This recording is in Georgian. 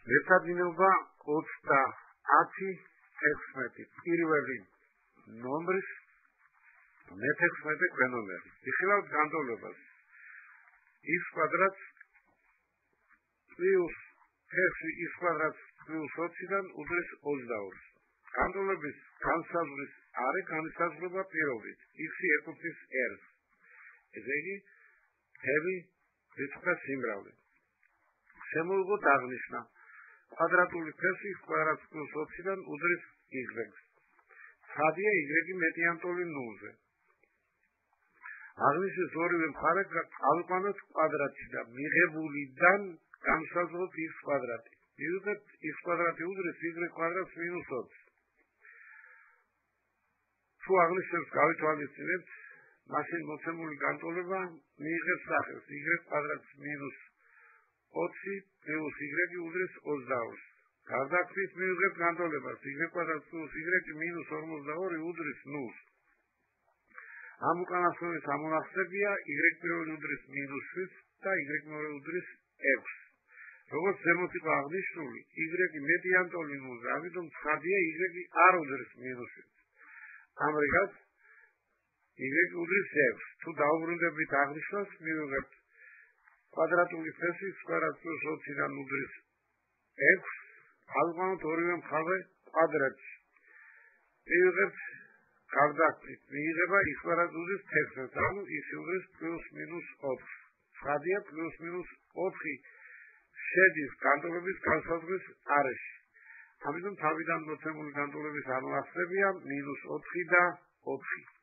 მეცადინეობა 30-16 პირველი ნომრის მე-16 ქვენომერი. იხილავთ განტოლებას. x კვადრატს პლუს 6 x კვადრატს პლუს 20-დან უდრის 22-ს. განტოლების განსაზღვრის არე განისაზღვრება პირობით. x-ი ეკუთვნის r-ს. ესე იგი, თემი რიცხვთა სიმრავლე. შემოიღოთ აღნიშვნა. კვადრატული ფეხი x კვადრატს პლუს 20-დან უდრის y-ს. ცხადია y-ი მეტიანტოლი 0-ზე. აღნიშნეს ორივე მხარე გავიყვანოთ კვადრატში და მიღებულიდან განსაზღვროთ x კვადრატი. მივიღებთ x კვადრატი უდრის y კვადრატს მინუს 20. თუ აღნიშნებს გავითვალისწინებთ, მაშინ მოცემული განტოლება მიიღებს სახელს y კვადრატს მინუს 20 პლუს y უდრის 22-ს. გარდაქმნით მივიღებთ განტოლებას y კვადრატს პლუს y მინუს 42 უდრის 0-ს. ამ უკანასკნელის ამონახსებია y პირველი უდრის მინუს 7 და y მეორე უდრის 6. როგორც ზემოთ იყო აღნიშნული, y მეტიანტოლი 0-ზე, ამიტომ ცხადია y არ უდრის მინუს 7. ამრიგად y უდრის 6. თუ დაუბრუნდებით აღნიშნავს, მივიღებთ კვადრატული ფეხი x კვადრატს პლუს 20-დან უდრის 6. ავიყვანოთ ორივე მხარე კვადრატში. მივიღებთ გარდაქმნით მიიღება x კვადრატს უდრის 16, ანუ x უდრის პლუს მინუს 4. ცხადია პლუს მინუს 4 შედის განტოლების განსაზღვრის არეში. ამიტომ თავიდან მოცემული განტოლების ამონახსებია მინუს 4 და 4.